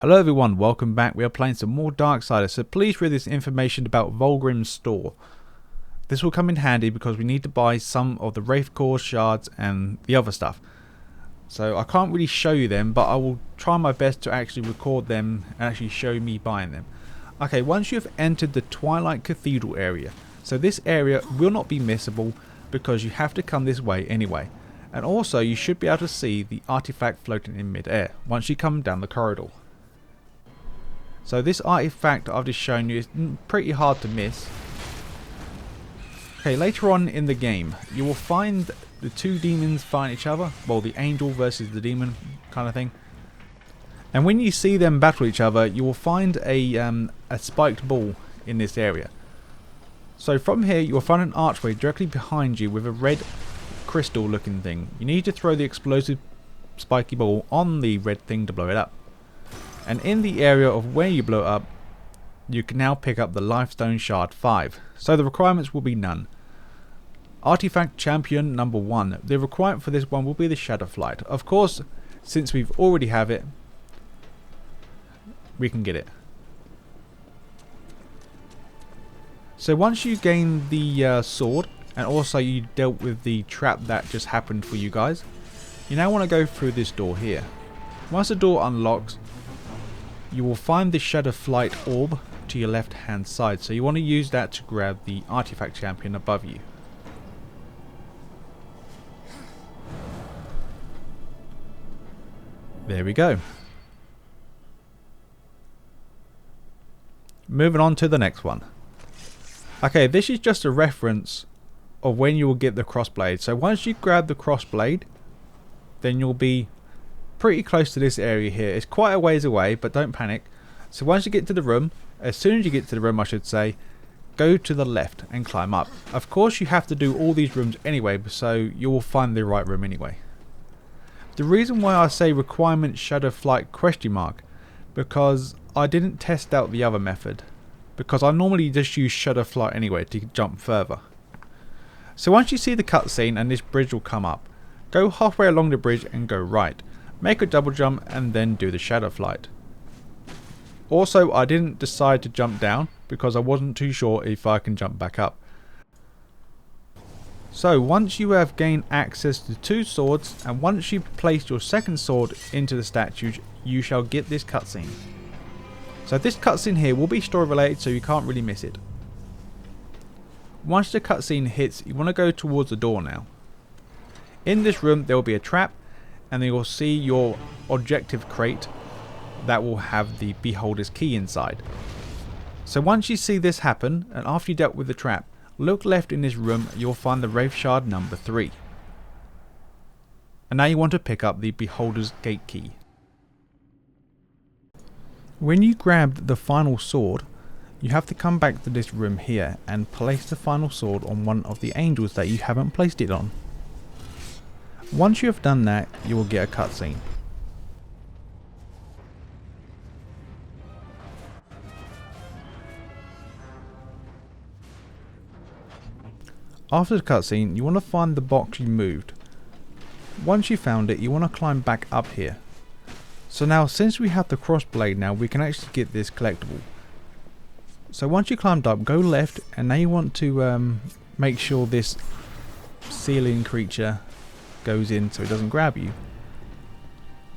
Hello everyone, welcome back. We are playing some more Darksiders, so please read this information about Vulgrim's store. This will come in handy because we need to buy some of the Wraith Core shards and the other stuff. So I can't really show you them, but I will try my best to actually record them and actually show me buying them. Okay, once you've entered the Twilight Cathedral area, so this area will not be missable because you have to come this way anyway. And also you should be able to see the artifact floating in mid-air once you come down the corridor. So this artifact I've just shown you is pretty hard to miss. Okay, later on in the game you will find the two demons fight each other. Well, the angel versus the demon kind of thing. And when you see them battle each other, you will find a spiked ball in this area. So from here you will find an archway directly behind you with a red crystal looking thing. You need to throw the explosive spiky ball on the red thing to blow it up. And in the area of where you blow it up, you can now pick up the Lifestone Shard 5. So the requirements will be none. Artifact Champion number 1. The requirement for this one will be the Shadow Flight. Of course, since we've already have it, we can get it. So once you gain the sword, and also you dealt with the trap that just happened for you guys, you now want to go through this door here. Once the door unlocks, you will find the Shadow Flight orb to your left hand side, so you want to use that to grab the Artifact Champion above you. There we go. Moving on to the next one. Okay, this is just a reference of when you will get the Crossblade. So once you grab the Crossblade, then you'll be pretty close to this area here. It's quite a ways away, but don't panic. So once you get to the room, as soon as you get to the room I should say, go to the left and climb up. Of course you have to do all these rooms anyway, so you will find the right room anyway. The reason why I say requirement Shadow Flight ? Because I didn't test out the other method, because I normally just use Shadow Flight anyway to jump further. So once you see the cutscene and this bridge will come up, go halfway along the bridge and go right. Make a double jump and then do the Shadow Flight. Also, I didn't decide to jump down because I wasn't too sure if I can jump back up. So once you have gained access to 2 swords, and once you've placed your second sword into the statue, you shall get this cutscene. So this cutscene here will be story related, so you can't really miss it. Once the cutscene hits, you want to go towards the door now. In this room there will be a trap, and then you'll see your objective crate that will have the Beholder's Key inside. So once you see this happen, and after you dealt with the trap, look left in this room, you'll find the Wraith Shard number 3. And now you want to pick up the Beholder's Gate Key. When you grabbed the final sword, you have to come back to this room here and place the final sword on one of the angels that you haven't placed it on. Once you have done that, you will get a cutscene. After the cutscene, you want to find the box you moved. Once you found it, you want to climb back up here. So now, since we have the Crossblade now, we can actually get this collectible. So once you climbed up, go left, and now you want to make sure this ceiling creature goes in so it doesn't grab you.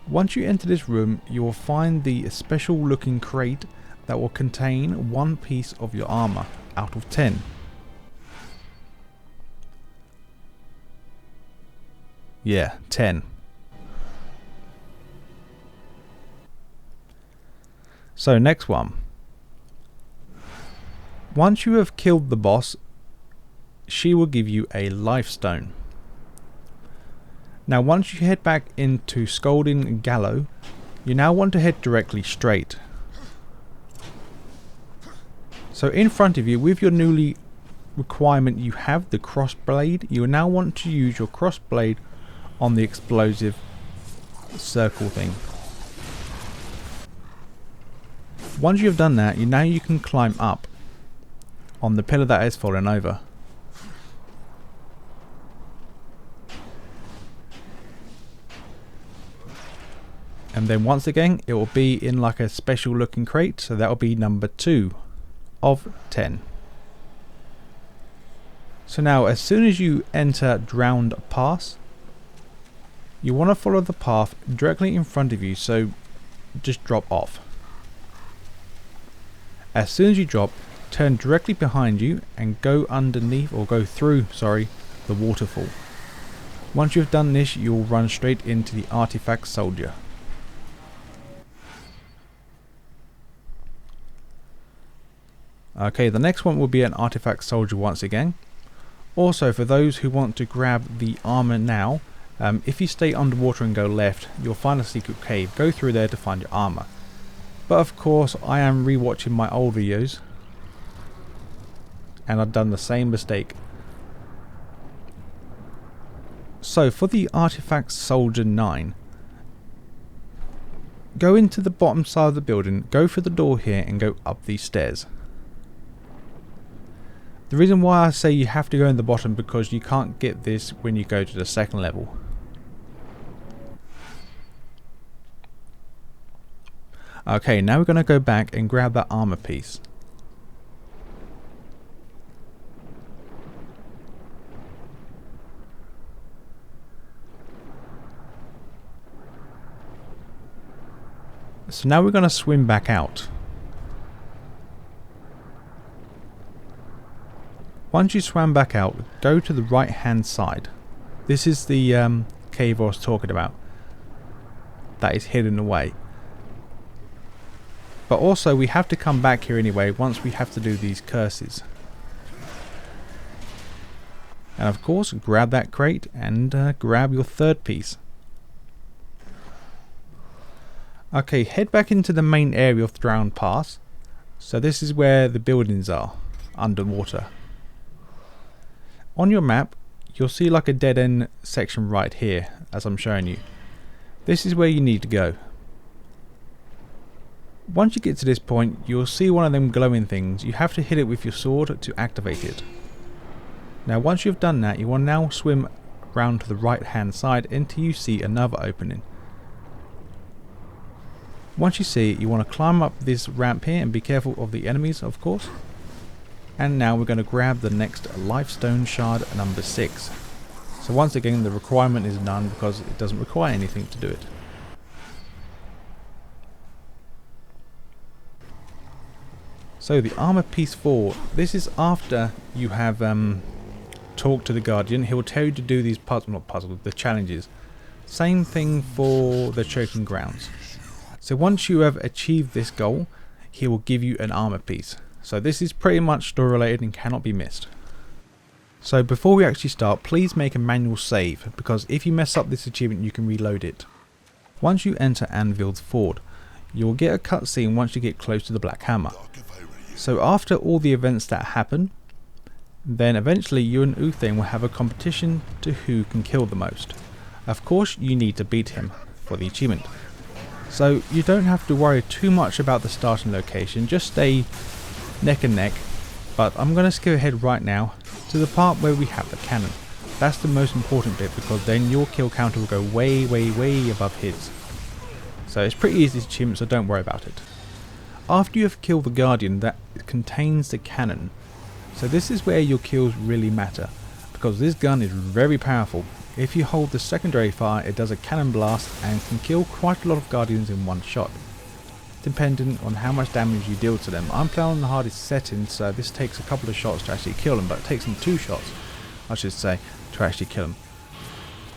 Once you enter this room, you will find the special looking crate that will contain 1 piece of your armor out of 10. Yeah, 10. So next one. Once you have killed the boss, she will give you a life stone. Now once you head back into Scolding Gallow, you now want to head directly straight. So in front of you, with your newly requirement, you have the Crossblade. You now want to use your Crossblade on the explosive circle thing. Once you have done that, you can climb up on the pillar that has fallen over. And then once again, it will be in like a special looking crate. So that will be number 2 of 10. So now as soon as you enter Drowned Pass, you want to follow the path directly in front of you, so just drop off. As soon as you drop, turn directly behind you and go underneath, or go through, sorry, the waterfall. Once you've done this, you'll run straight into the Artifact Soldier. Okay, the next one will be an Artifact Soldier once again. Also, for those who want to grab the armor now, if you stay underwater and go left, you'll find a secret cave. Go through there to find your armor. But of course, I am rewatching my old videos, and I've done the same mistake. So for the Artifact Soldier 9, go into the bottom side of the building, go through the door here and go up these stairs. The reason why I say you have to go in the bottom, because you can't get this when you go to the second level. Okay, now we're going to go back and grab that armor piece. So now we're going to swim back out. Once you swam back out, go to the right hand side. This is the cave I was talking about. That is hidden away. But also we have to come back here anyway once we have to do these curses. And of course grab that crate and grab your third piece. Okay, head back into the main area of the Drowned Pass. So this is where the buildings are, underwater. On your map, you'll see like a dead end section right here, as I'm showing you. This is where you need to go. Once you get to this point, you'll see one of them glowing things. You have to hit it with your sword to activate it. Now once you've done that, you will now swim round to the right hand side until you see another opening. Once you see it, you want to climb up this ramp here and be careful of the enemies, of course. And now we're going to grab the next Lifestone Shard number 6. So once again, the requirement is none because it doesn't require anything to do it. So the armor piece 4, this is after you have talked to the Guardian. He'll tell you to do these the challenges. Same thing for the Choking Grounds. So once you have achieved this goal, he will give you an armor piece. So this is pretty much story related and cannot be missed. So before we actually start, please make a manual save, because if you mess up this achievement you can reload it. Once you enter Anvil's Ford, you will get a cutscene once you get close to the Black Hammer. So after all the events that happen, then eventually you and Uthane will have a competition to who can kill the most. Of course you need to beat him for the achievement. So you don't have to worry too much about the starting location, just stay neck and neck. But I'm going to skip ahead right now to the part where we have the cannon. That's the most important bit, because then your kill counter will go way above his. So it's pretty easy to achievement, so don't worry about it. After you have killed the Guardian that contains the cannon, so this is where your kills really matter, because this gun is very powerful. If you hold the secondary fire, it does a cannon blast and can kill quite a lot of Guardians in one shot, depending on how much damage you deal to them. I'm playing on the hardest setting, so this takes a couple of shots to actually kill them, but it takes them 2 shots, I should say, to actually kill them.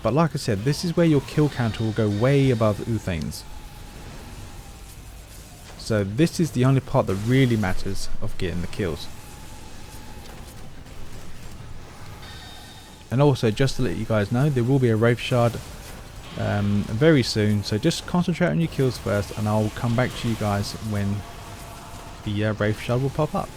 But like I said, this is where your kill counter will go way above Uthane's. So this is the only part that really matters of getting the kills. And also, just to let you guys know, there will be a Wraith Shard very soon, so just concentrate on your kills first, and I'll come back to you guys when the Wraith Shard will pop up.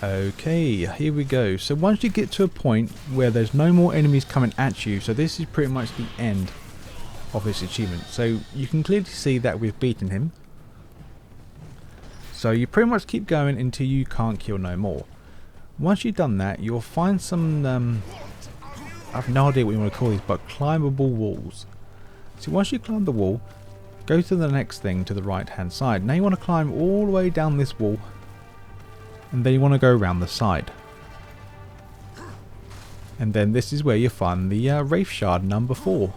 Okay, here we go. So once you get to a point where there's no more enemies coming at you, so this is pretty much the end of this achievement. So you can clearly see that we've beaten him. So you pretty much keep going until you can't kill no more. Once you've done that, you'll find some, I have no idea what you want to call these, but climbable walls. So once you climb the wall, go to the next thing to the right hand side. Now you want to climb all the way down this wall, and then you want to go around the side. And then this is where you find the Wraith Shard number 4.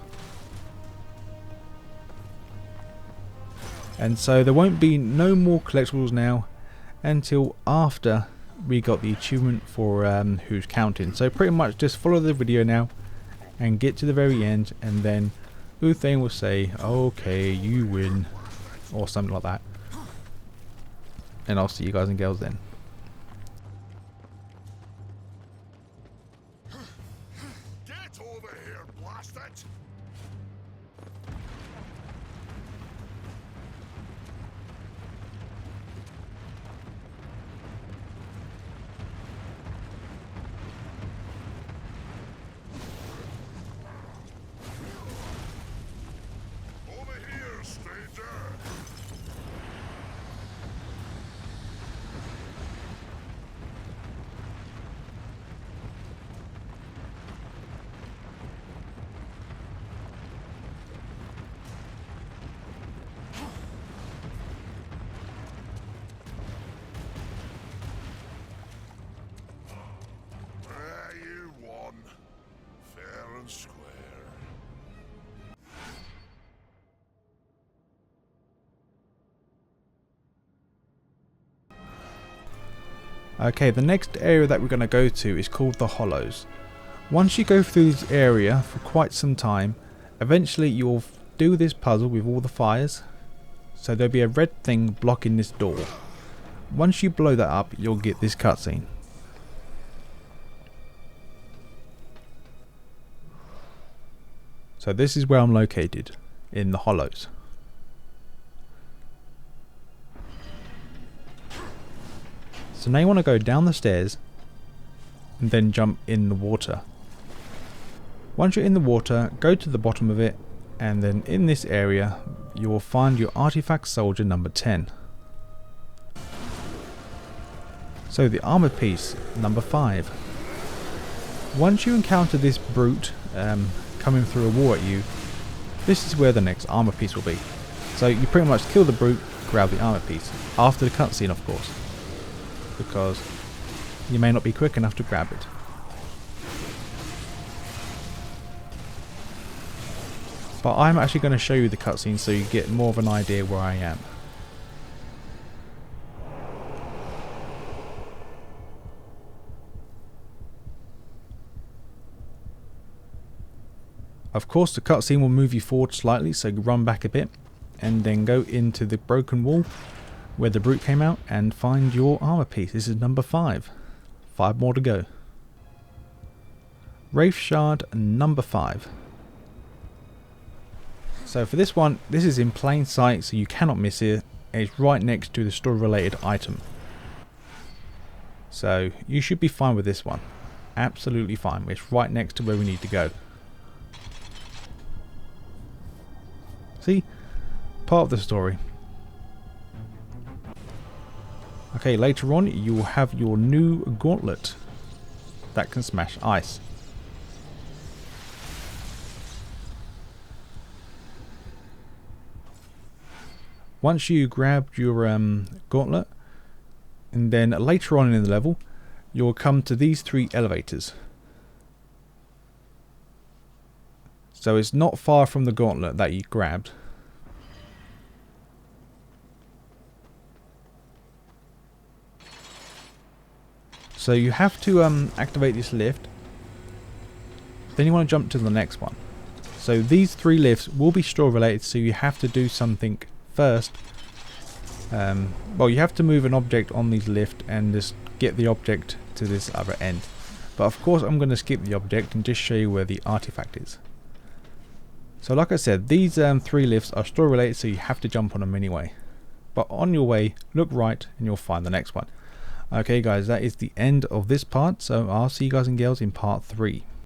And so there won't be no more collectibles now until after we got the achievement for Who's Counting. So pretty much just follow the video now and get to the very end, and then Uthane will say, okay, you win, or something like that. And I'll see you guys and girls then. Get over here, blast it! Over here, stranger! You won. Fair and square. Okay, the next area that we're going to go to is called the Hollows. Once you go through this area for quite some time, eventually you'll do this puzzle with all the fires. So there'll be a red thing blocking this door. Once you blow that up, you'll get this cutscene. So this is where I'm located, in the Hollows. So now you want to go down the stairs and then jump in the water. Once you're in the water, go to the bottom of it, and then in this area you will find your artifact soldier number 10. So the armor piece number 5. Once you encounter this brute coming through a wall at you, this is where the next armor piece will be. So you pretty much kill the brute, grab the armor piece, after the cutscene of course, because you may not be quick enough to grab it. But I'm actually going to show you the cutscene so you get more of an idea where I am. Of course the cutscene will move you forward slightly, so you run back a bit and then go into the broken wall where the brute came out and find your armor piece. This is number 5. 5 more to go. Wraith Shard number 5. So for this one, this is in plain sight, so you cannot miss it. It's right next to the story related item. So you should be fine with this one. Absolutely fine. It's right next to where we need to go. See? Part of the story. Okay, later on you will have your new Gauntlet that can smash ice. Once you grab your Gauntlet, and then later on in the level you'll come to these 3 elevators. So it's not far from the Gauntlet that you grabbed. So you have to activate this lift. Then you want to jump to the next one. So these 3 lifts will be store related, so you have to do something first. Well, you have to move an object on these lift and just get the object to this other end. But of course I'm going to skip the object and just show you where the artifact is. So like I said, these 3 lifts are store related, so you have to jump on them anyway. But on your way, look right and you'll find the next one. Okay guys, that is the end of this part, so I'll see you guys and girls in part 3.